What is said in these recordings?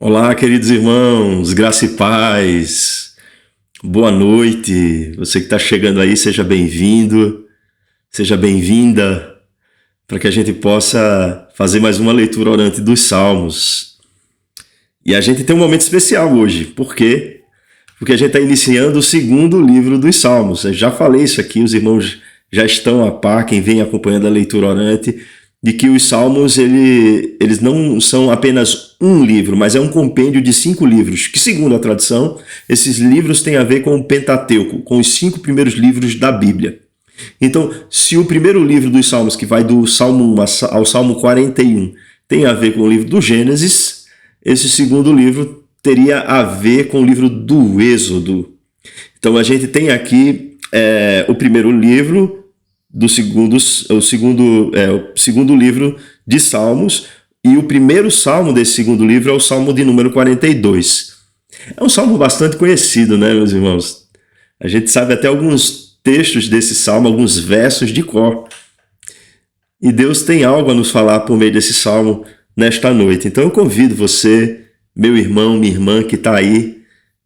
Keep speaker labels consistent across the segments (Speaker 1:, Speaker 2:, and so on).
Speaker 1: Olá, queridos irmãos, graça e paz, boa noite. Você que está chegando aí, seja bem-vindo, seja bem-vinda, para que a gente possa fazer mais uma leitura orante dos Salmos. E a gente tem um momento especial hoje, por quê? Porque a gente está iniciando o segundo livro dos Salmos. Eu já falei isso aqui, os irmãos já estão a par, quem vem acompanhando a leitura orante, de que os Salmos eles não são apenas um livro, mas é um compêndio de 5 livros, que segundo a tradição, esses livros têm a ver com o Pentateuco, com os 5 primeiros livros da Bíblia. Então, se o primeiro livro dos Salmos, que vai do Salmo 1 ao Salmo 41, tem a ver com o livro do Gênesis, esse segundo livro teria a ver com o livro do Êxodo. Então, a gente tem aqui o primeiro livro do o segundo livro de Salmos, e o primeiro salmo desse segundo livro é o Salmo de número 42. É um salmo bastante conhecido, né, meus irmãos? A gente sabe até alguns textos desse salmo, alguns versos de cor. E Deus tem algo a nos falar por meio desse salmo nesta noite. Então eu convido você, meu irmão, minha irmã, que está aí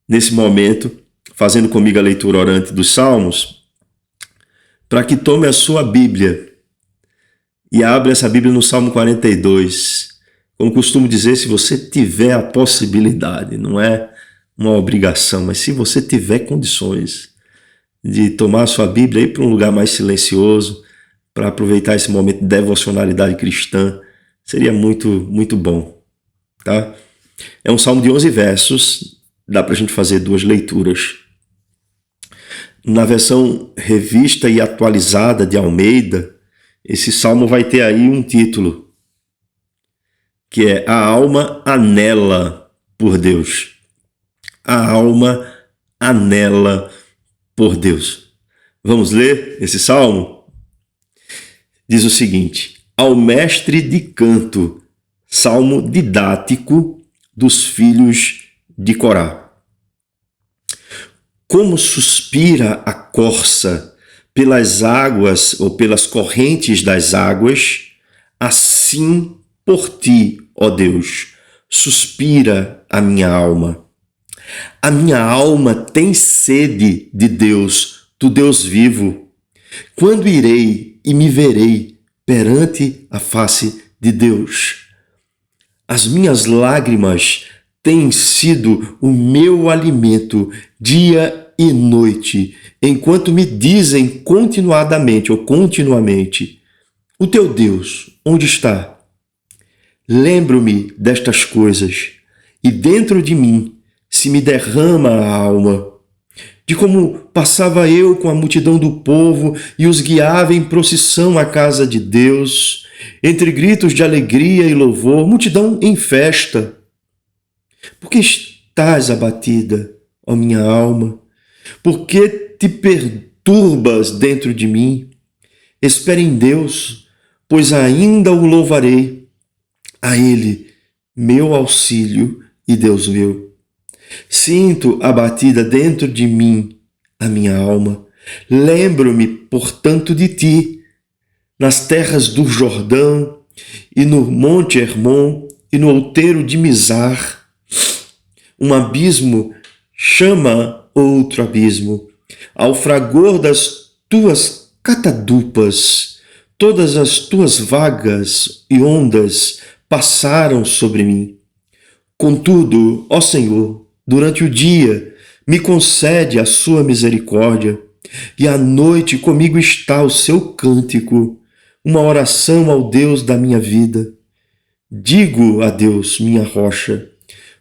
Speaker 1: nesse momento, fazendo comigo a leitura orante dos salmos, para que tome a sua Bíblia e abra essa Bíblia no Salmo 42. Como costumo dizer, se você tiver a possibilidade, não é uma obrigação, mas se você tiver condições de tomar a sua Bíblia e ir para um lugar mais silencioso, para aproveitar esse momento de devocionalidade cristã, seria muito, muito bom, tá? É um salmo de 11 versos, dá para a gente fazer 2 leituras. Na versão revista e atualizada de Almeida, esse salmo vai ter aí um título, que é A Alma Anela por Deus. A alma anela por Deus. Vamos ler esse salmo? Diz o seguinte: Ao mestre de canto, salmo didático dos filhos de Corá. Como suspira a corça pelas águas ou pelas correntes das águas, assim por ti, ó Deus, suspira a minha alma. A minha alma tem sede de Deus, do Deus vivo. Quando irei e me verei perante a face de Deus? As minhas lágrimas têm sido o meu alimento dia e noite, enquanto me dizem continuadamente ou continuamente: o teu Deus, onde está? Lembro-me destas coisas, e dentro de mim se me derrama a alma, de como passava eu com a multidão do povo e os guiava em procissão à casa de Deus, entre gritos de alegria e louvor, multidão em festa. Por que estás abatida, ó minha alma? Por que te perturbas dentro de mim? Espere em Deus, pois ainda o louvarei. A Ele, meu auxílio e Deus meu. Sinto abatida dentro de mim a minha alma. Lembro-me, portanto, de ti, nas terras do Jordão, e no monte Hermon, e no outeiro de Mizar. Um abismo chama outro abismo. Ao fragor das tuas catadupas, todas as tuas vagas e ondas passaram sobre mim. Contudo, ó Senhor, durante o dia me concede a sua misericórdia, e à noite comigo está o seu cântico, uma oração ao Deus da minha vida. Digo a Deus, minha rocha,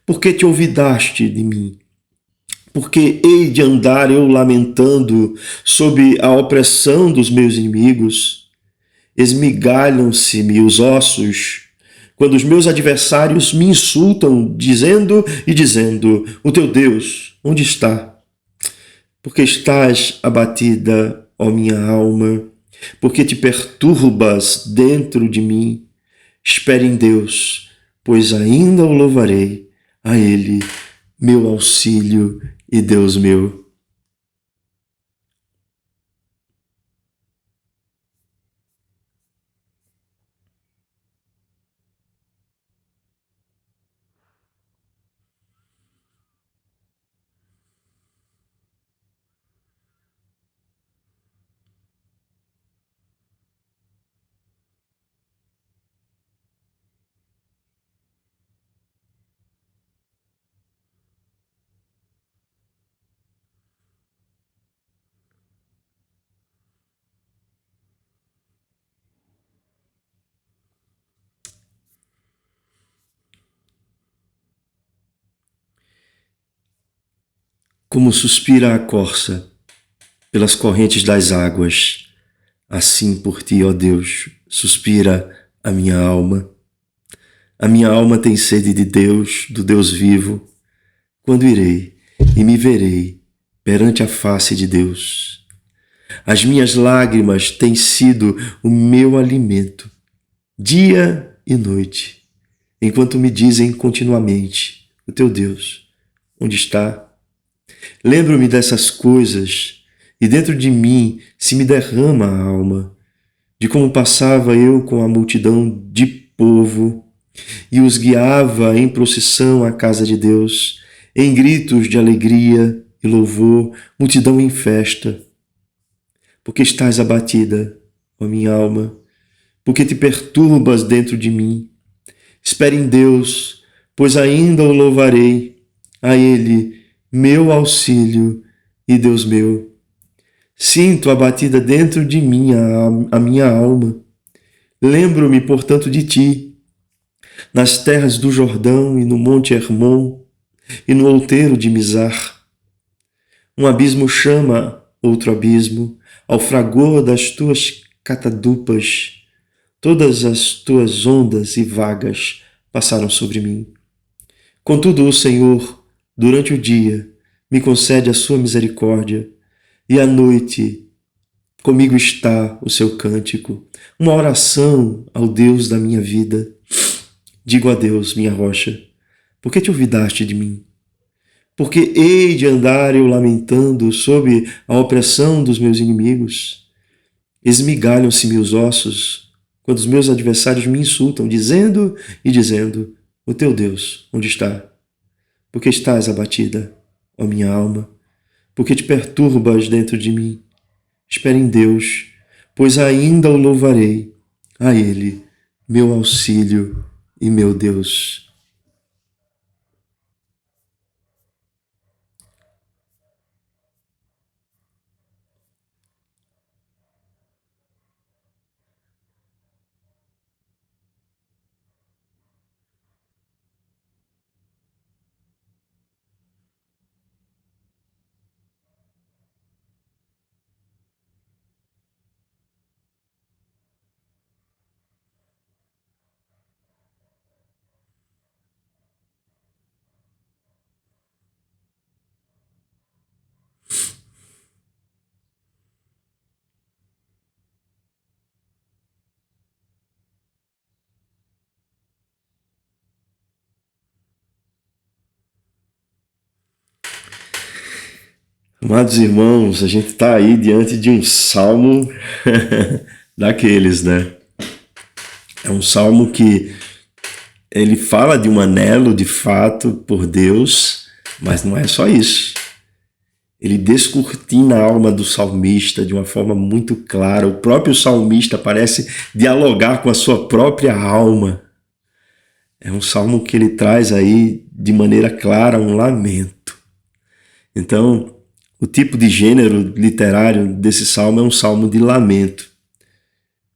Speaker 1: por que te olvidaste de mim? Porque hei de andar eu lamentando sob a opressão dos meus inimigos? Esmigalham-se-me os ossos quando os meus adversários me insultam, dizendo e dizendo: o teu Deus, onde está? Porque estás abatida, ó minha alma, porque te perturbas dentro de mim. Espere em Deus, pois ainda o louvarei, a Ele, meu auxílio e Deus meu. Como suspira a corça pelas correntes das águas, assim por ti, ó Deus, suspira a minha alma. A minha alma tem sede de Deus, do Deus vivo. Quando irei e me verei perante a face de Deus? As minhas lágrimas têm sido o meu alimento, dia e noite, enquanto me dizem continuamente: o teu Deus, onde está? Lembro-me dessas coisas e dentro de mim se me derrama a alma, de como passava eu com a multidão de povo e os guiava em procissão à casa de Deus, em gritos de alegria e louvor, multidão em festa. Porque estás abatida, ó minha alma? Porque te perturbas dentro de mim? Espere em Deus, pois ainda o louvarei, a Ele, meu auxílio e Deus meu. Sinto abatida dentro de mim a minha alma. Lembro-me, portanto, de ti, nas terras do Jordão e no monte Hermon e no outeiro de Mizar. Um abismo chama outro abismo, ao fragor das tuas catadupas. Todas as tuas ondas e vagas passaram sobre mim. Contudo, o Senhor, durante o dia, me concede a sua misericórdia, e à noite comigo está o seu cântico, uma oração ao Deus da minha vida. Digo a Deus, minha rocha, por que te olvidaste de mim? Porque hei de andar eu lamentando sob a opressão dos meus inimigos? Esmigalham-se-me os ossos quando os meus adversários me insultam, dizendo e dizendo: o teu Deus, onde está? Porque estás abatida, ó minha alma? Porque te perturbas dentro de mim? Espere em Deus, pois ainda o louvarei, a Ele, meu auxílio e meu Deus. Amados irmãos, a gente está aí diante de um salmo daqueles, né? É um salmo que ele fala de um anelo de fato por Deus, mas não é só isso. Ele descortina a alma do salmista de uma forma muito clara. O próprio salmista parece dialogar com a sua própria alma. É um salmo que ele traz aí de maneira clara um lamento. Então, o tipo de gênero literário desse salmo é um salmo de lamento.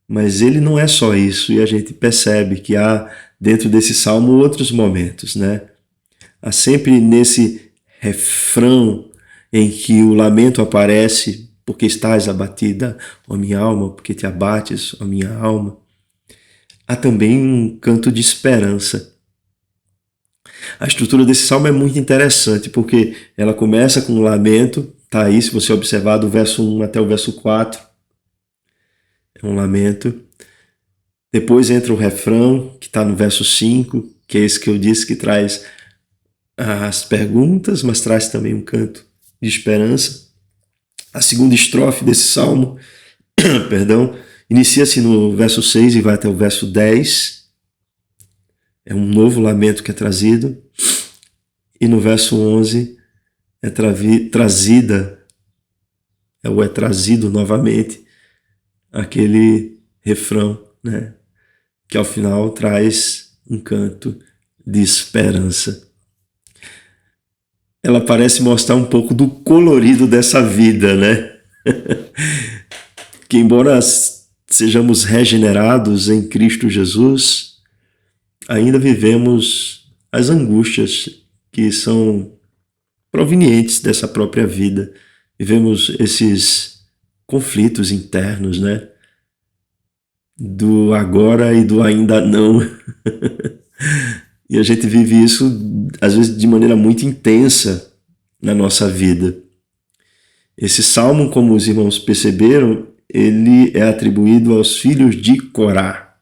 Speaker 1: Mas ele não é só isso, e a gente percebe que há dentro desse salmo outros momentos, né? Há sempre nesse refrão em que o lamento aparece: porque estás abatida, ó minha alma, porque te abates, ó minha alma. Há também um canto de esperança. A estrutura desse salmo é muito interessante, porque ela começa com um lamento, tá aí, se você observar, do verso 1 até o verso 4, é um lamento. Depois entra o refrão, que está no verso 5, que é esse que eu disse que traz as perguntas, mas traz também um canto de esperança. A segunda estrofe desse salmo, perdão, inicia-se no verso 6 e vai até o verso 10. É um novo lamento que é trazido. E no verso 11 é trazido novamente aquele refrão, né, que ao final traz um canto de esperança. Ela parece mostrar um pouco do colorido dessa vida, né? Que embora sejamos regenerados em Cristo Jesus, ainda vivemos as angústias que são provenientes dessa própria vida. Vivemos esses conflitos internos, né? Do agora e do ainda não. E a gente vive isso, às vezes, de maneira muito intensa na nossa vida. Esse salmo, como os irmãos perceberam, ele é atribuído aos filhos de Corá.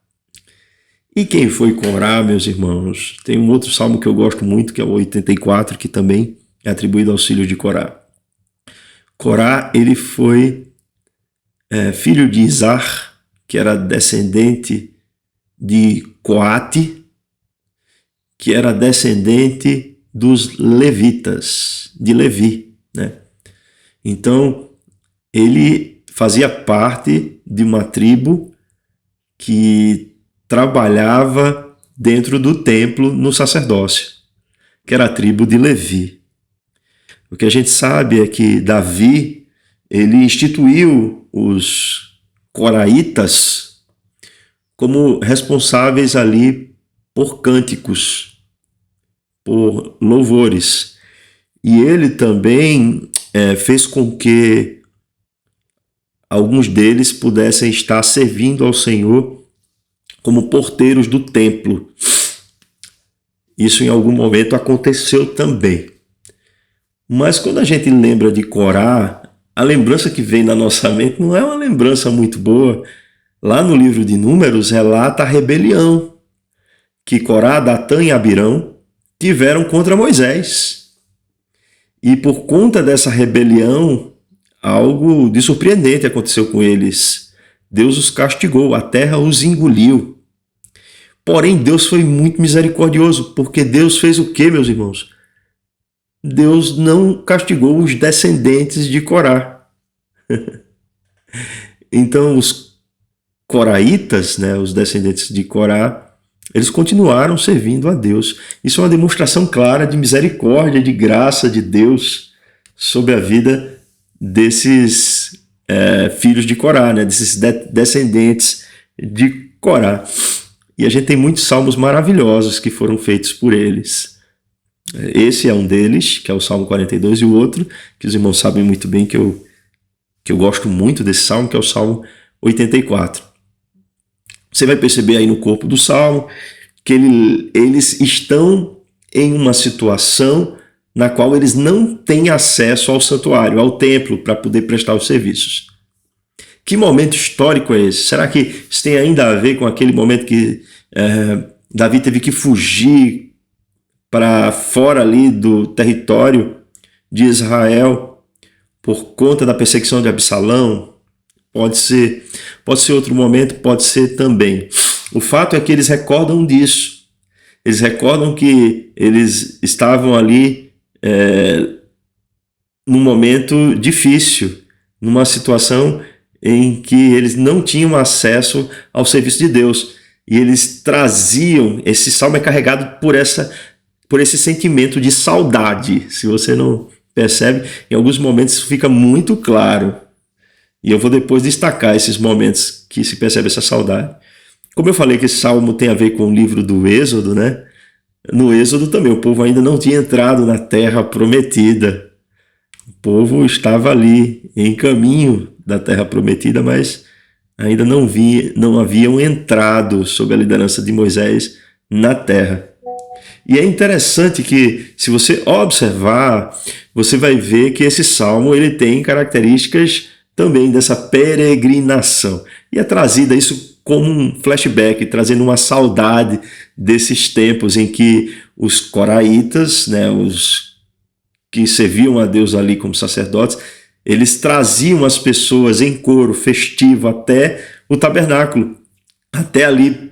Speaker 1: E quem foi Corá, meus irmãos? Tem um outro salmo que eu gosto muito, que é o 84, que também é atribuído aos filhos de Corá. Corá, ele foi filho de Izar, que era descendente de Coate, que era descendente dos levitas, de Levi, né? Então, ele fazia parte de uma tribo que trabalhava dentro do templo no sacerdócio, que era a tribo de Levi. O que a gente sabe é que Davi, ele instituiu os coraitas como responsáveis ali por cânticos, por louvores. E ele também fez com que alguns deles pudessem estar servindo ao Senhor como porteiros do templo. Isso em algum momento aconteceu também. Mas quando a gente lembra de Corá, a lembrança que vem na nossa mente não é uma lembrança muito boa. Lá no livro de Números relata a rebelião que Corá, Datã e Abirão tiveram contra Moisés. E por conta dessa rebelião, algo de surpreendente aconteceu com eles. Deus os castigou, a terra os engoliu. Porém, Deus foi muito misericordioso, porque Deus fez o quê, meus irmãos? Deus não castigou os descendentes de Corá. Então, os coraitas, né, os descendentes de Corá, eles continuaram servindo a Deus. Isso é uma demonstração clara de misericórdia, de graça de Deus sobre a vida desses filhos de Corá, né, desses descendentes de Corá. E a gente tem muitos salmos maravilhosos que foram feitos por eles. Esse é um deles, que é o Salmo 42, e o outro, que os irmãos sabem muito bem, que eu gosto muito desse salmo, que é o Salmo 84. Você vai perceber aí no corpo do salmo que eles estão em uma situação na qual eles não têm acesso ao santuário, ao templo, para poder prestar os serviços. Que momento histórico é esse? Será que isso tem ainda a ver com aquele momento que Davi teve que fugir para fora ali do território de Israel por conta da perseguição de Absalão? Pode ser outro momento, pode ser também. O fato é que eles recordam disso. Eles recordam que eles estavam ali num momento difícil, numa situação em que eles não tinham acesso ao serviço de Deus. E eles traziam, esse salmo é carregado por esse sentimento de saudade. Se você não percebe, em alguns momentos isso fica muito claro. E eu vou depois destacar esses momentos que se percebe essa saudade. Como eu falei que esse salmo tem a ver com o livro do Êxodo, né? No Êxodo também, o povo ainda não tinha entrado na terra prometida. O povo estava ali em caminho da terra prometida, mas ainda não haviam entrado sob a liderança de Moisés na terra. E é interessante que, se você observar, você vai ver que esse salmo ele tem características também dessa peregrinação. E é trazida isso como um flashback, trazendo uma saudade desses tempos em que os coraitas, né, os que serviam a Deus ali como sacerdotes, eles traziam as pessoas em coro festivo até o tabernáculo, até ali,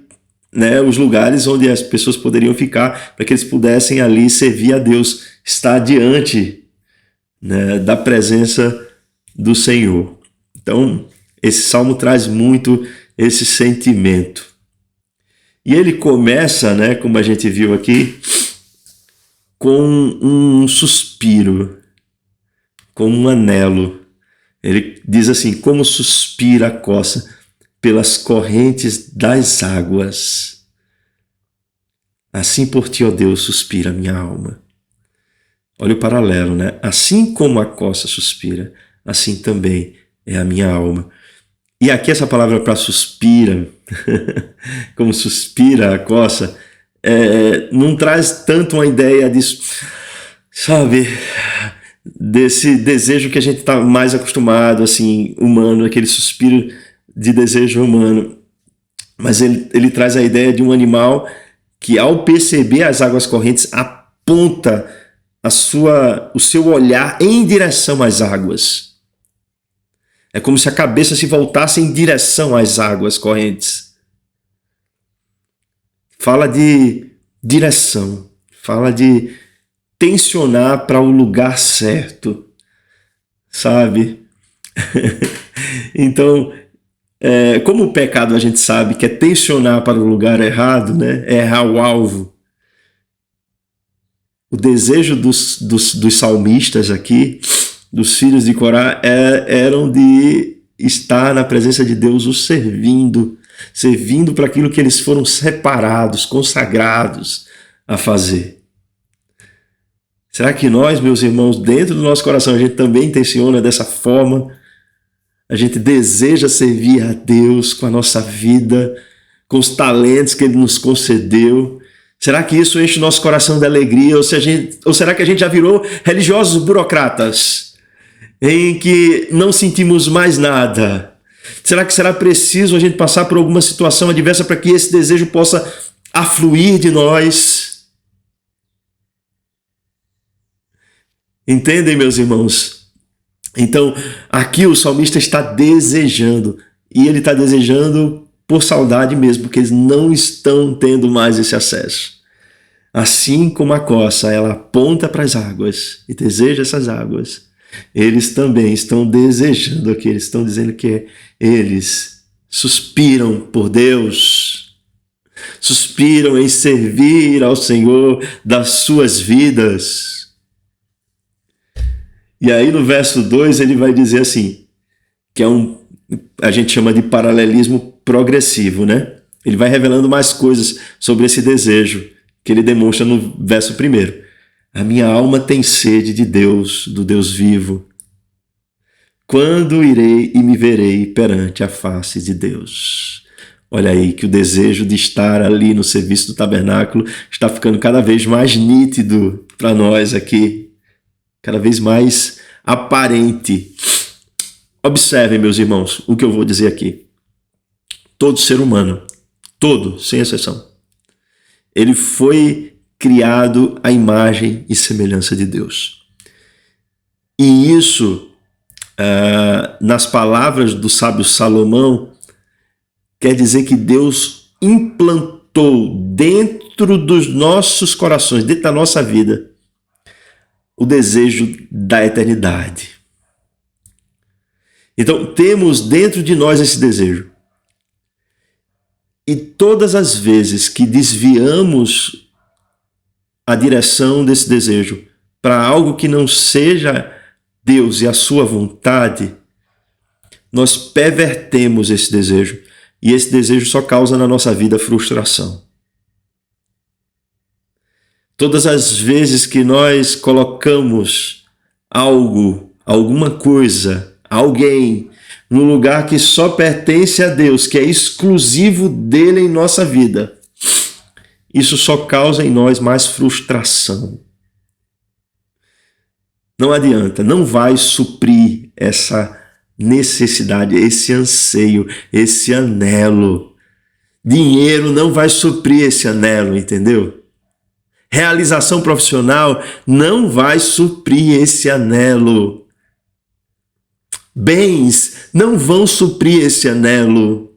Speaker 1: né, os lugares onde as pessoas poderiam ficar, para que eles pudessem ali servir a Deus, estar diante, né, da presença do Senhor. Então, esse salmo traz muito esse sentimento. E ele começa, né, como a gente viu aqui, com um suspiro, com um anelo. Ele diz assim: como suspira a costa pelas correntes das águas. Assim por ti, ó Deus, suspira a minha alma. Olha o paralelo, né? Assim como a coça suspira, assim também é a minha alma. E aqui essa palavra para suspira, como suspira a coça, não traz tanto uma ideia disso, sabe, desse desejo que a gente está mais acostumado, assim, humano, aquele suspiro de desejo humano. Mas ele traz a ideia de um animal que, ao perceber as águas correntes, aponta o seu olhar em direção às águas. É como se a cabeça se voltasse em direção às águas correntes. Fala de direção, fala de tensionar para o lugar certo, sabe? Então, como o pecado a gente sabe que é tensionar para o lugar errado, né? É errar o alvo. O desejo dos salmistas aqui, dos filhos de Corá, eram de estar na presença de Deus, o servindo para aquilo que eles foram separados, consagrados a fazer. Será que nós, meus irmãos, dentro do nosso coração, a gente também intenciona dessa forma? A gente deseja servir a Deus com a nossa vida, com os talentos que Ele nos concedeu? Será que isso enche o nosso coração de alegria? Ou será que a gente já virou religiosos burocratas, em que não sentimos mais nada? Será que será preciso a gente passar por alguma situação adversa para que esse desejo possa afluir de nós? Entendem, meus irmãos? Então, aqui o salmista está desejando, e ele está desejando por saudade mesmo, porque eles não estão tendo mais esse acesso. Assim como a coça, ela aponta para as águas e deseja essas águas, eles também estão desejando aqui, eles estão dizendo que eles suspiram por Deus, suspiram em servir ao Senhor das suas vidas. E aí no verso 2 ele vai dizer assim, que a gente chama de paralelismo progressivo, né? Ele vai revelando mais coisas sobre esse desejo que ele demonstra no verso 1. A minha alma tem sede de Deus, do Deus vivo. Quando irei e me verei perante a face de Deus? Olha aí que o desejo de estar ali no serviço do tabernáculo está ficando cada vez mais nítido para nós aqui, cada vez mais aparente. Observem, meus irmãos, o que eu vou dizer aqui. Todo ser humano, todo, sem exceção, ele foi criado à imagem e semelhança de Deus. E isso, nas palavras do sábio Salomão, quer dizer que Deus implantou dentro dos nossos corações, dentro da nossa vida, o desejo da eternidade. Então, temos dentro de nós esse desejo. E todas as vezes que desviamos a direção desse desejo para algo que não seja Deus e a sua vontade, nós pervertemos esse desejo. E esse desejo só causa na nossa vida frustração. Todas as vezes que nós colocamos algo, alguma coisa, alguém, no lugar que só pertence a Deus, que é exclusivo dele em nossa vida, isso só causa em nós mais frustração. Não adianta, não vai suprir essa necessidade, esse anseio, esse anelo. Dinheiro não vai suprir esse anelo, entendeu? Realização profissional não vai suprir esse anelo. Bens não vão suprir esse anelo.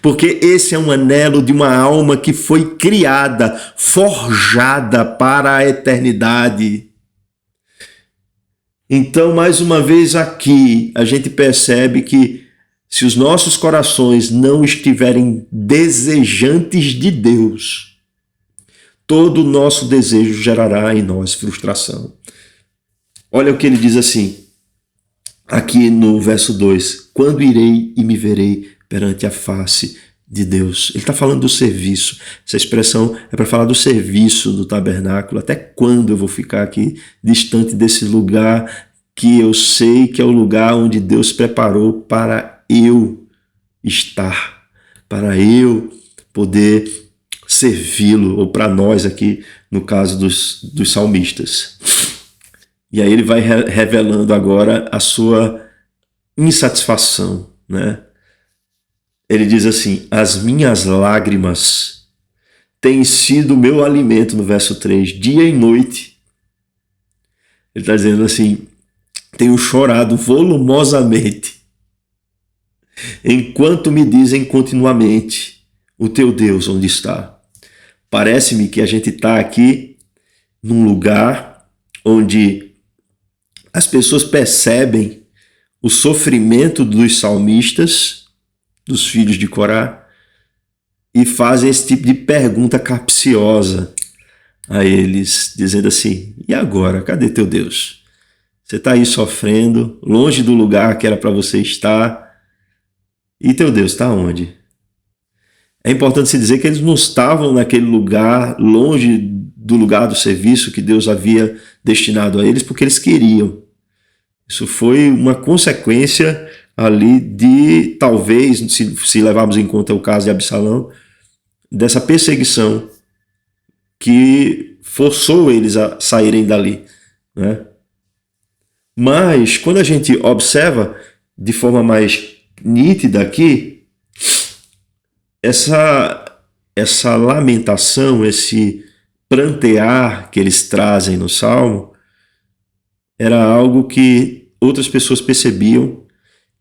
Speaker 1: Porque esse é um anelo de uma alma que foi criada, forjada para a eternidade. Então, mais uma vez aqui, a gente percebe que se os nossos corações não estiverem desejantes de Deus, todo o nosso desejo gerará em nós frustração. Olha o que ele diz assim, aqui no verso 2. Quando irei e me verei perante a face de Deus. Ele está falando do serviço. Essa expressão é para falar do serviço do tabernáculo. Até quando eu vou ficar aqui distante desse lugar que eu sei que é o lugar onde Deus preparou para eu estar, para eu poder servi-lo, ou para nós aqui, no caso dos salmistas. E aí ele vai revelando agora a sua insatisfação, né? Ele diz assim: as minhas lágrimas têm sido o meu alimento, no verso 3, dia e noite. Ele está dizendo assim: tenho chorado volumosamente, enquanto me dizem continuamente, o teu Deus onde está? Parece-me que a gente está aqui num lugar onde as pessoas percebem o sofrimento dos salmistas, dos filhos de Corá, e fazem esse tipo de pergunta capciosa a eles, dizendo assim: e agora? Cadê teu Deus? Você está aí sofrendo, longe do lugar que era para você estar, e teu Deus está onde? É importante se dizer que eles não estavam naquele lugar, longe do lugar do serviço que Deus havia destinado a eles, porque eles queriam. Isso foi uma consequência ali de, talvez, se levarmos em conta o caso de Absalão, dessa perseguição que forçou eles a saírem dali, né? Mas, quando a gente observa de forma mais nítida aqui, essa lamentação, esse prantear que eles trazem no Salmo, era algo que outras pessoas percebiam,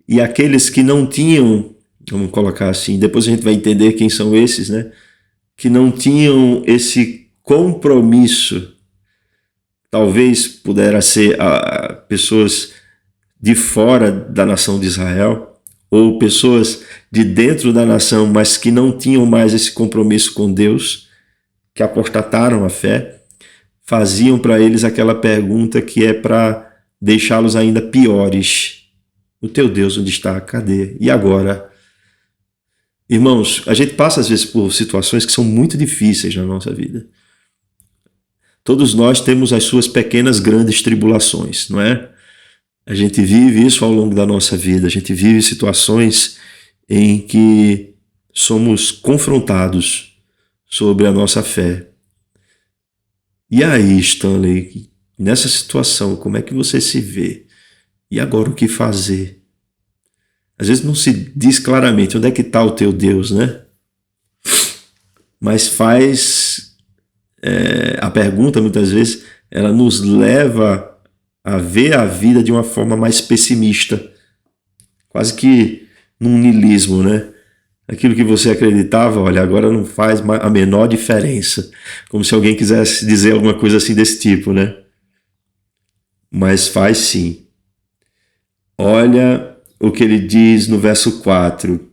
Speaker 1: e aqueles que não tinham, vamos colocar assim, depois a gente vai entender quem são esses, né? Que não tinham esse compromisso, talvez pudera ser pessoas de fora da nação de Israel, ou pessoas de dentro da nação, mas que não tinham mais esse compromisso com Deus, que apostataram a fé, faziam para eles aquela pergunta que é para deixá-los ainda piores. O teu Deus onde está? Cadê? E agora? Irmãos, a gente passa às vezes por situações que são muito difíceis na nossa vida. Todos nós temos as suas pequenas, grandes tribulações, não é? A gente vive isso ao longo da nossa vida. A gente vive situações em que somos confrontados sobre a nossa fé. E aí, Stanley, nessa situação, como é que você se vê? E agora o que fazer? Às vezes não se diz claramente onde é que está o teu Deus, né? Mas a pergunta, muitas vezes, ela nos leva a ver a vida de uma forma mais pessimista, quase que num niilismo, né? Aquilo que você acreditava, olha, agora não faz a menor diferença, como se alguém quisesse dizer alguma coisa assim desse tipo, né? Mas faz sim. Olha o que ele diz no verso 4.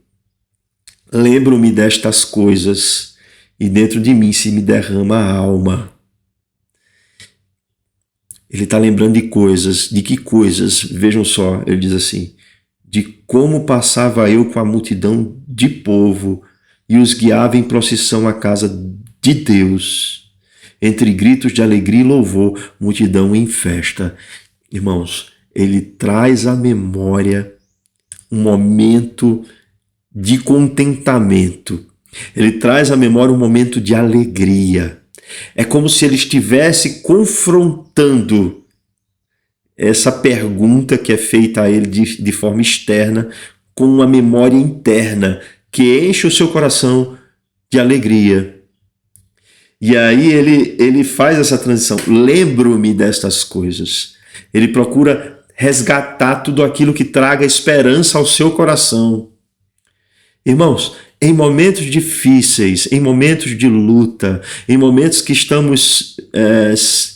Speaker 1: Lembro-me destas coisas, e dentro de mim se me derrama a alma. Ele está lembrando de coisas. De que coisas? Vejam só, ele diz assim: de como passava eu com a multidão de povo e os guiava em procissão à casa de Deus, entre gritos de alegria e louvor, multidão em festa. Irmãos, ele traz à memória um momento de contentamento. Ele traz à memória um momento de alegria. É como se ele estivesse confrontando essa pergunta que é feita a ele de forma externa com uma memória interna que enche o seu coração de alegria. E aí ele faz essa transição. Lembro-me destas coisas. Ele procura resgatar tudo aquilo que traga esperança ao seu coração. Irmãos, em momentos difíceis, em momentos de luta, em momentos que estamos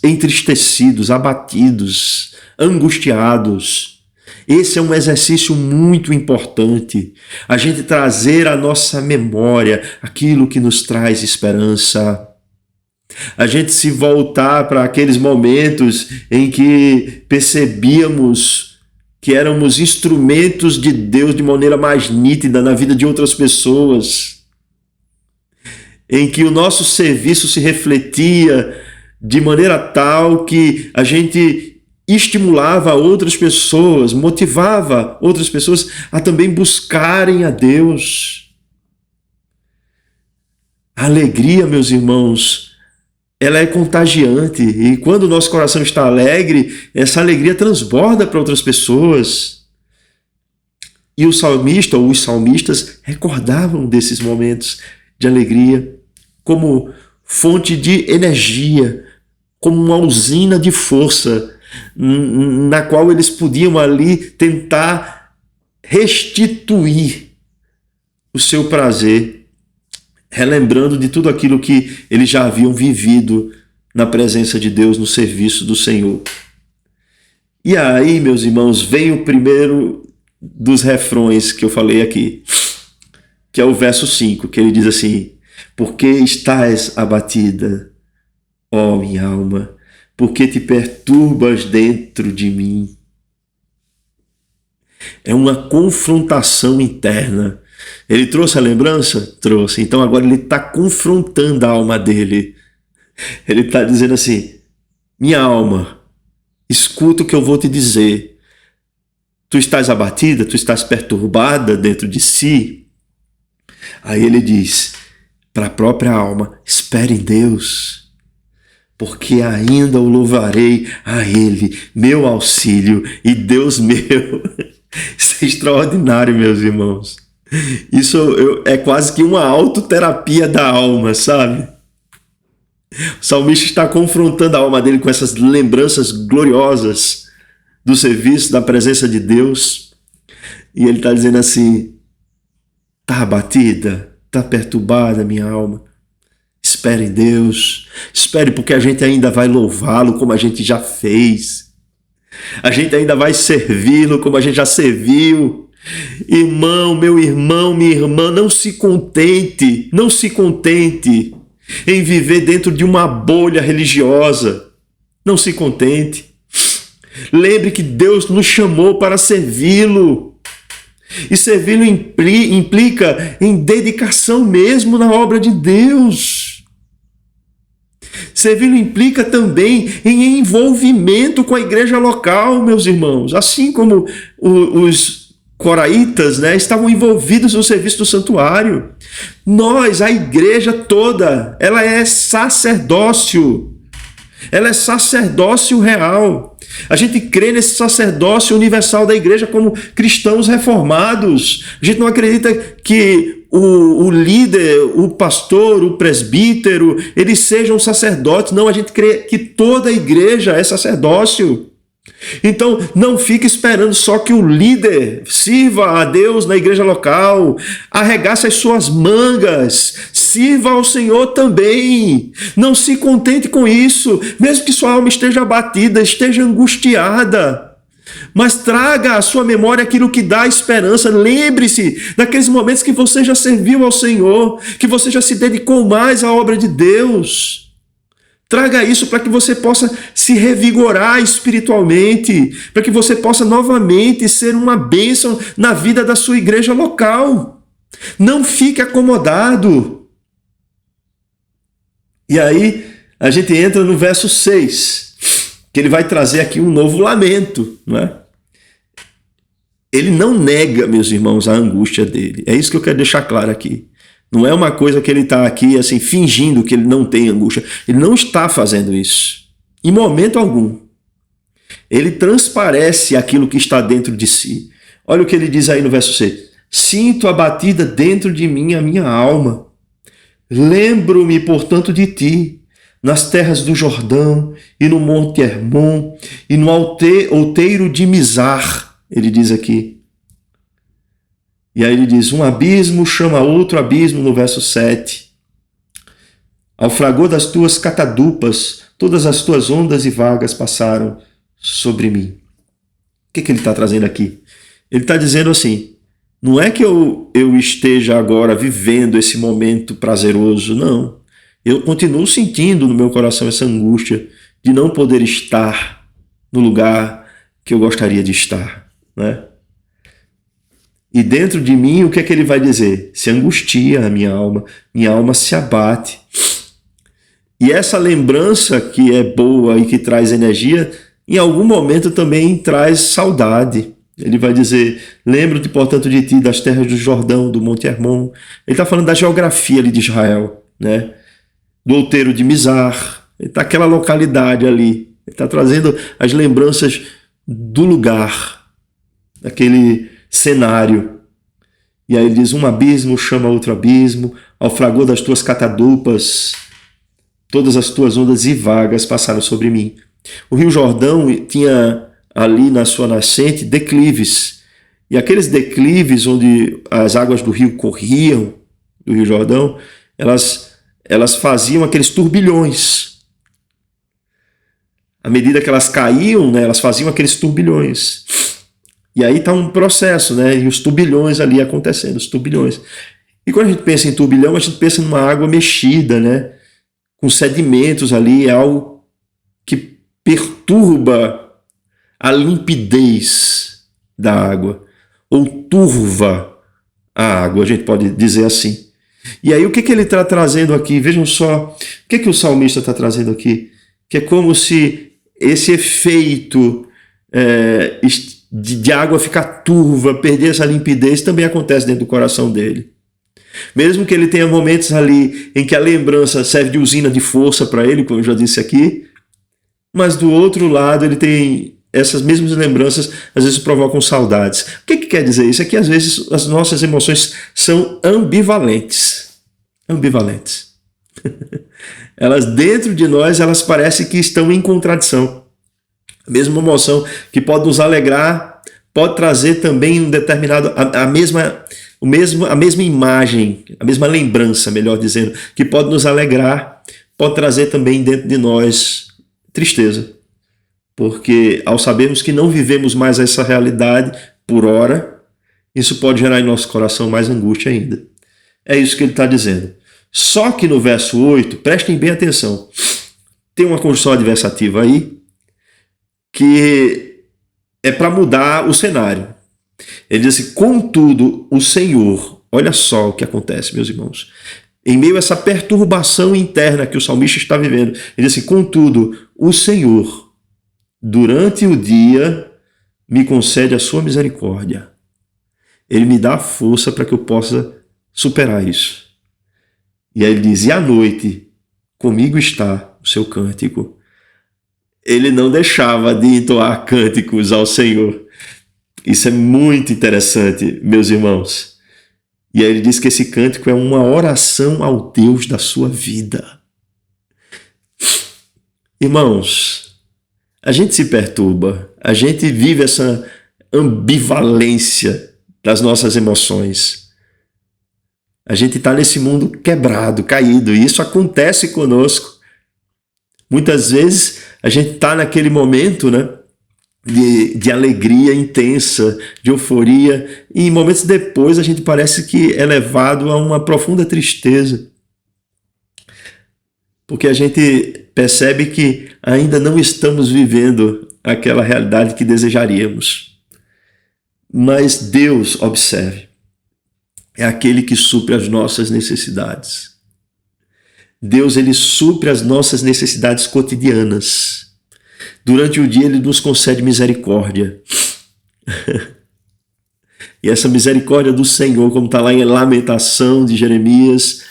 Speaker 1: entristecidos, abatidos, angustiados, esse é um exercício muito importante. A gente trazer à nossa memória aquilo que nos traz esperança. A gente se voltar para aqueles momentos em que percebíamos que éramos instrumentos de Deus de maneira mais nítida na vida de outras pessoas. em que o nosso serviço se refletia de maneira tal que a gente estimulava outras pessoas, motivava outras pessoas a também buscarem a Deus. A alegria, meus irmãos, ela é contagiante, e quando o nosso coração está alegre, essa alegria transborda para outras pessoas. E o salmista ou os salmistas recordavam desses momentos de alegria como fonte de energia, como uma usina de força, na qual eles podiam ali tentar restituir o seu prazer, relembrando de tudo aquilo que eles já haviam vivido na presença de Deus, no serviço do Senhor. E aí, meus irmãos, vem o primeiro dos refrões que eu falei aqui, que é o verso 5, que ele diz assim: por que estás abatida, ó minha alma? Por que te perturbas dentro de mim? É uma confrontação interna. Ele trouxe a lembrança? Trouxe. Então agora ele está confrontando a alma dele. Ele está dizendo assim: minha alma, escuta o que eu vou te dizer. Tu estás abatida, tu estás perturbada dentro de si. Aí ele diz para a própria alma: espere em Deus, porque ainda o louvarei a Ele, meu auxílio e Deus meu. Isso é extraordinário, meus irmãos. Isso é quase que uma autoterapia da alma, sabe? O salmista está confrontando a alma dele com essas lembranças gloriosas do serviço, da presença de Deus. E ele está dizendo assim: está abatida, está perturbada minha alma. Espere em Deus, espere, porque a gente ainda vai louvá-lo como a gente já fez. A gente ainda vai servi-lo como a gente já serviu. Irmão, meu irmão, minha irmã, não se contente em viver dentro de uma bolha religiosa. Não se contente. Lembre que Deus nos chamou para servi-lo. E servi-lo implica em dedicação mesmo na obra de Deus. Servi-lo implica também em envolvimento com a igreja local, meus irmãos. Assim como os coraitas, né, estavam envolvidos no serviço do santuário. Nós, a igreja toda, ela é sacerdócio. Ela é sacerdócio real. A gente crê nesse sacerdócio universal da igreja como cristãos reformados. A gente não acredita que o líder, o pastor, o presbítero, eles sejam sacerdotes. Não, a gente crê que toda a igreja é sacerdócio. Então, não fique esperando só que o líder sirva a Deus na igreja local, arregace as suas mangas, sirva ao Senhor também. Não se contente com isso, mesmo que sua alma esteja abatida, esteja angustiada. Mas traga à sua memória aquilo que dá esperança. Lembre-se daqueles momentos que você já serviu ao Senhor, que você já se dedicou mais à obra de Deus. Traga isso para que você possa se revigorar espiritualmente, para que você possa novamente ser uma bênção na vida da sua igreja local. Não fique acomodado. E aí a gente entra no verso 6, que ele vai trazer aqui um novo lamento, não é? Ele não nega, meus irmãos, a angústia dele. É isso que eu quero deixar claro aqui. Não é uma coisa que ele está aqui assim fingindo que ele não tem angústia. Ele não está fazendo isso. Em momento algum. Ele transparece aquilo que está dentro de si. Olha o que ele diz aí no verso 6. Sinto abatida dentro de mim a minha alma. Lembro-me, portanto, de ti, nas terras do Jordão, e no monte Hermon, e no outeiro de Mizar. Ele diz aqui. E aí ele diz, um abismo chama outro abismo no verso 7. Ao fragor das tuas catadupas, todas as tuas ondas e vagas passaram sobre mim. O que ele está trazendo aqui? Ele está dizendo assim, não é que eu esteja agora vivendo esse momento prazeroso, não. Eu continuo sentindo no meu coração essa angústia de não poder estar no lugar que eu gostaria de estar, né? E dentro de mim, o que é que ele vai dizer? Se angustia a minha alma se abate. E essa lembrança que é boa e que traz energia, em algum momento também traz saudade. Ele vai dizer, lembro-te, portanto, de ti, das terras do Jordão, do Monte Hermon. Ele está falando da geografia ali de Israel, né? Do outeiro de Mizar. Ele está naquela localidade ali. Ele está trazendo as lembranças do lugar, daquele cenário. E aí ele diz, um abismo chama outro abismo, ao fragor das tuas catadupas, todas as tuas ondas e vagas passaram sobre mim. O Rio Jordão tinha ali na sua nascente declives. E aqueles declives onde as águas do rio corriam, do Rio Jordão, elas faziam aqueles turbilhões. À medida que elas caíam, né, elas faziam aqueles turbilhões. E aí está um processo, né? E os turbilhões ali acontecendo, os turbilhões. E quando a gente pensa em turbilhão, a gente pensa numa água mexida, né? Com sedimentos ali, é algo que perturba a limpidez da água, ou turva a água, a gente pode dizer assim. E aí o que ele está trazendo aqui? Vejam só, o que o salmista está trazendo aqui? Que é como se esse efeito de água ficar turva, perder essa limpidez, também acontece dentro do coração dele. Mesmo que ele tenha momentos ali em que a lembrança serve de usina de força para ele, como eu já disse aqui, mas do outro lado ele tem essas mesmas lembranças, às vezes provocam saudades. O que quer dizer isso? É que às vezes as nossas emoções são ambivalentes. Ambivalentes. Elas dentro de nós, elas parecem que estão em contradição. A mesma emoção que pode nos alegrar, pode trazer também um determinado, a mesma imagem, a mesma lembrança, melhor dizendo, que pode nos alegrar, pode trazer também dentro de nós tristeza. Porque ao sabermos que não vivemos mais essa realidade por hora, isso pode gerar em nosso coração mais angústia ainda. É isso que ele está dizendo. Só que no verso 8, prestem bem atenção, tem uma conjunção adversativa aí, que é para mudar o cenário. Ele diz assim, contudo, o Senhor, olha só o que acontece, meus irmãos, em meio a essa perturbação interna que o salmista está vivendo, ele diz assim, contudo, o Senhor, durante o dia, me concede a sua misericórdia. Ele me dá a força para que eu possa superar isso. E aí ele diz, e à noite, comigo está o seu cântico. Ele não deixava de entoar cânticos ao Senhor. Isso é muito interessante, meus irmãos. E aí ele diz que esse cântico é uma oração ao Deus da sua vida. Irmãos, a gente se perturba, a gente vive essa ambivalência das nossas emoções. A gente está nesse mundo quebrado, caído, e isso acontece conosco. Muitas vezes a gente está naquele momento, né, de alegria intensa, de euforia, e em momentos depois a gente parece que é levado a uma profunda tristeza. Porque a gente percebe que ainda não estamos vivendo aquela realidade que desejaríamos. Mas Deus, observe, é aquele que supre as nossas necessidades. Deus, ele supre as nossas necessidades cotidianas. Durante o dia, ele nos concede misericórdia. E essa misericórdia do Senhor, como está lá em Lamentação de Jeremias,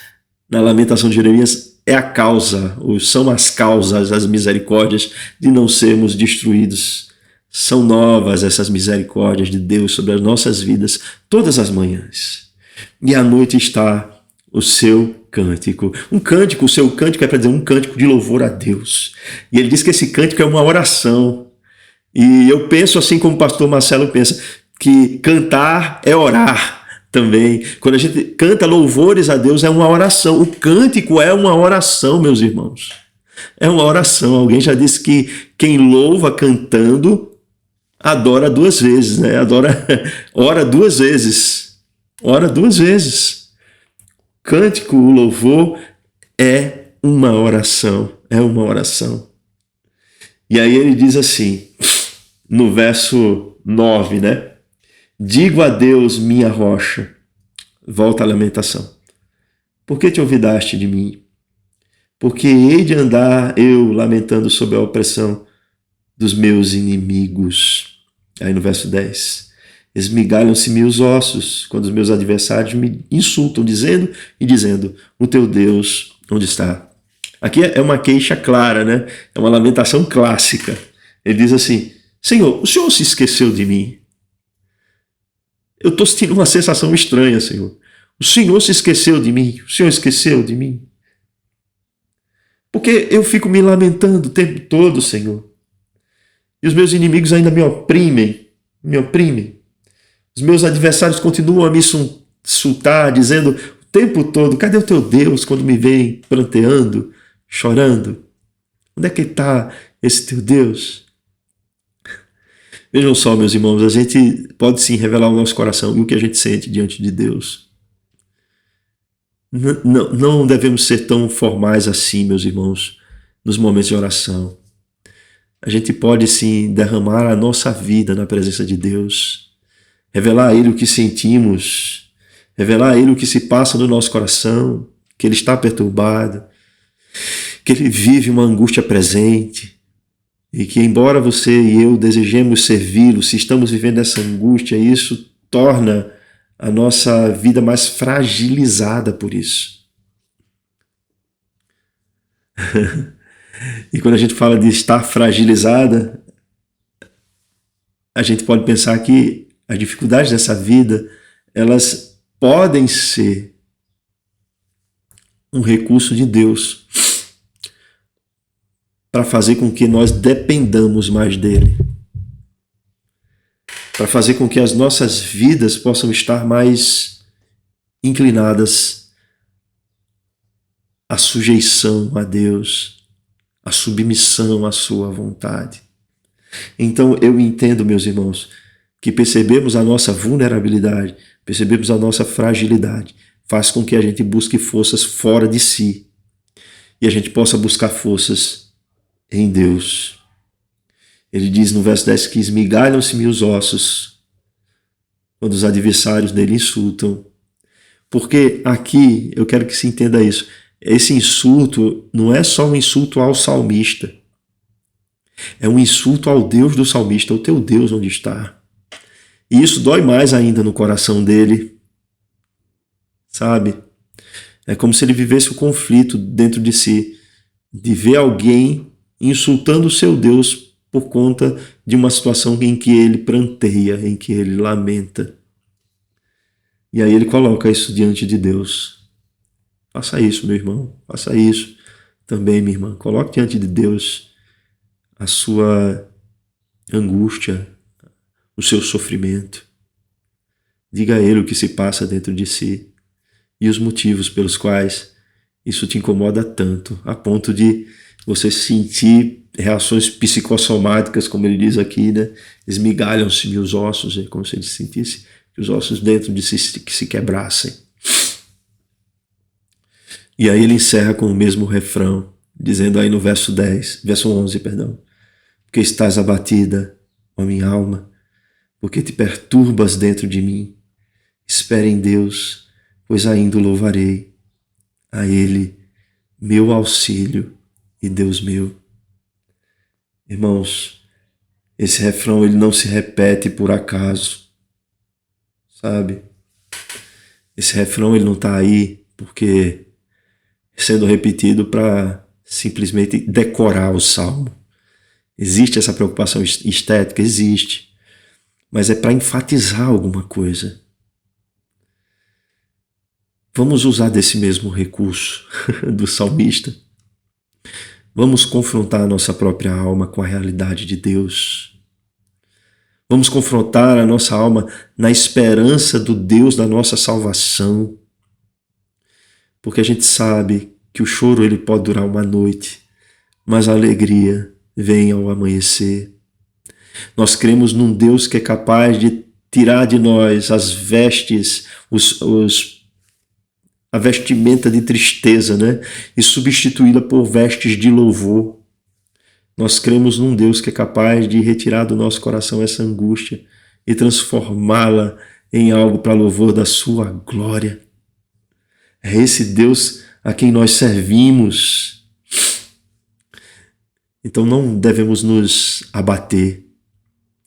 Speaker 1: na Lamentação de Jeremias, é a causa, ou são as causas, as misericórdias de não sermos destruídos. São novas essas misericórdias de Deus sobre as nossas vidas todas as manhãs. E à noite está o seu cântico. Um cântico, o seu cântico é para dizer um cântico de louvor a Deus. E ele diz que esse cântico é uma oração. E eu penso assim como o pastor Marcelo pensa, que cantar é orar também. Quando a gente canta louvores a Deus, é uma oração. O cântico é uma oração, meus irmãos. É uma oração. Alguém já disse que quem louva cantando adora duas vezes, né? Ora duas vezes. Ora duas vezes. Cântico, o louvor é uma oração. É uma oração. E aí ele diz assim, no verso 9, né? Digo a Deus, minha rocha. Volta a lamentação. Por que te olvidaste de mim? Porque hei de andar eu lamentando sob a opressão dos meus inimigos. Aí no verso 10. Esmigalham-se-me os ossos quando os meus adversários me insultam, dizendo, o teu Deus, onde está? Aqui é uma queixa clara, né? É uma lamentação clássica. Ele diz assim, Senhor, o Senhor se esqueceu de mim? Eu estou sentindo uma sensação estranha, Senhor. O Senhor se esqueceu de mim? O Senhor esqueceu de mim? Porque eu fico me lamentando o tempo todo, Senhor. E os meus inimigos ainda me oprimem. Os meus adversários continuam a me insultar, dizendo o tempo todo, cadê o teu Deus quando me vem pranteando, chorando? Onde é que está esse teu Deus? Vejam só, meus irmãos, a gente pode sim revelar o nosso coração e o que a gente sente diante de Deus. Não devemos ser tão formais assim, meus irmãos, nos momentos de oração. A gente pode sim derramar a nossa vida na presença de Deus, revelar a Ele o que sentimos, revelar a Ele o que se passa no nosso coração, que Ele está perturbado, que Ele vive uma angústia presente, e que embora você e eu desejemos servi-lo, se estamos vivendo essa angústia, isso torna a nossa vida mais fragilizada por isso. E quando a gente fala de estar fragilizada, a gente pode pensar que as dificuldades dessa vida, elas podem ser um recurso de Deus para fazer com que nós dependamos mais dele, para fazer com que as nossas vidas possam estar mais inclinadas à sujeição a Deus, à submissão à sua vontade. Então eu entendo, meus irmãos, que percebemos a nossa vulnerabilidade, percebemos a nossa fragilidade, faz com que a gente busque forças fora de si e a gente possa buscar forças em Deus. Ele diz no verso 10 que esmigalham-se-me os ossos quando os adversários dele insultam. Porque aqui, eu quero que se entenda isso, esse insulto não é só um insulto ao salmista, é um insulto ao Deus do salmista, o teu Deus onde está. E isso dói mais ainda no coração dele, sabe? É como se ele vivesse o conflito dentro de si, de ver alguém insultando o seu Deus por conta de uma situação em que ele pranteia, em que ele lamenta. E aí ele coloca isso diante de Deus. Faça isso, meu irmão, faça isso também, minha irmã. Coloque diante de Deus a sua angústia, o seu sofrimento. Diga a Ele o que se passa dentro de si e os motivos pelos quais isso te incomoda tanto, a ponto de você sentir reações psicossomáticas, como ele diz aqui, né? Esmigalham-se os ossos, é como se ele sentisse que os ossos dentro de si que se quebrassem. E aí ele encerra com o mesmo refrão, dizendo aí no verso 11, porque estás abatida, ó minha alma, porque te perturbas dentro de mim. Espere em Deus, pois ainda o louvarei. A Ele, meu auxílio e Deus meu. Irmãos, esse refrão ele não se repete por acaso, sabe? Esse refrão ele não está aí porque sendo repetido para simplesmente decorar o salmo. Existe essa preocupação estética? Existe. Mas é para enfatizar alguma coisa. Vamos usar desse mesmo recurso do salmista. Vamos confrontar a nossa própria alma com a realidade de Deus. Vamos confrontar a nossa alma na esperança do Deus da nossa salvação. Porque a gente sabe que o choro ele pode durar uma noite, mas a alegria vem ao amanhecer. Nós cremos num Deus que é capaz de tirar de nós as vestes, a vestimenta de tristeza, né? E substituí-la por vestes de louvor. Nós cremos num Deus que é capaz de retirar do nosso coração essa angústia e transformá-la em algo para louvor da sua glória. É esse Deus a quem nós servimos. Então não devemos nos abater,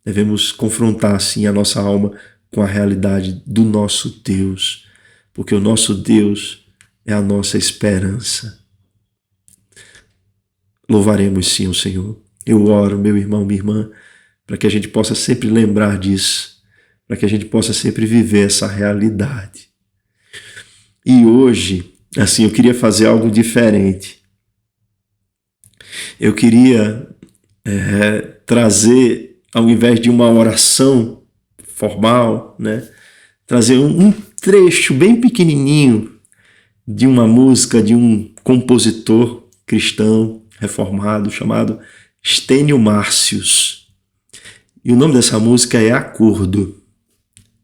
Speaker 1: devemos confrontar sim a nossa alma com a realidade do nosso Deus, porque o nosso Deus é a nossa esperança. Louvaremos sim o Senhor. Eu oro, meu irmão, minha irmã, para que a gente possa sempre lembrar disso, para que a gente possa sempre viver essa realidade. E hoje, assim, eu queria fazer algo diferente. Eu queria trazer, ao invés de uma oração formal, né, trazer um trecho bem pequenininho de uma música de um compositor cristão reformado chamado Stênio Márcios. E o nome dessa música é Acordo.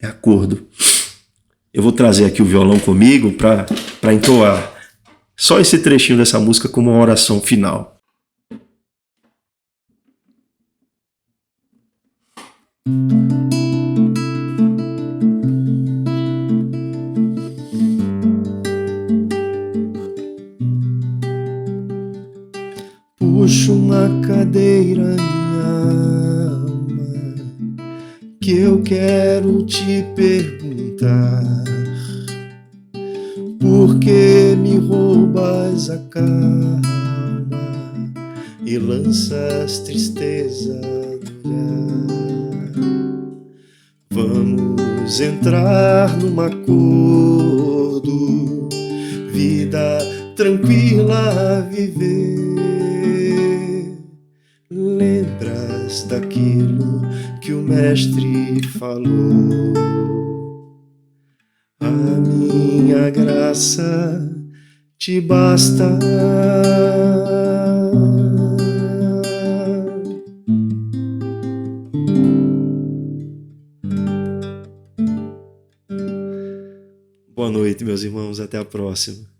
Speaker 1: É Acordo. Eu vou trazer aqui o violão comigo para entoar só esse trechinho dessa música como uma oração final. Puxo uma cadeira, minha alma, que eu quero te perguntar: por que me roubas a calma e lanças tristeza no olhar? Vamos entrar num acordo, vida tranquila a viver. Lembras daquilo que o mestre falou? A minha graça te basta. Boa noite, meus irmãos. Até a próxima.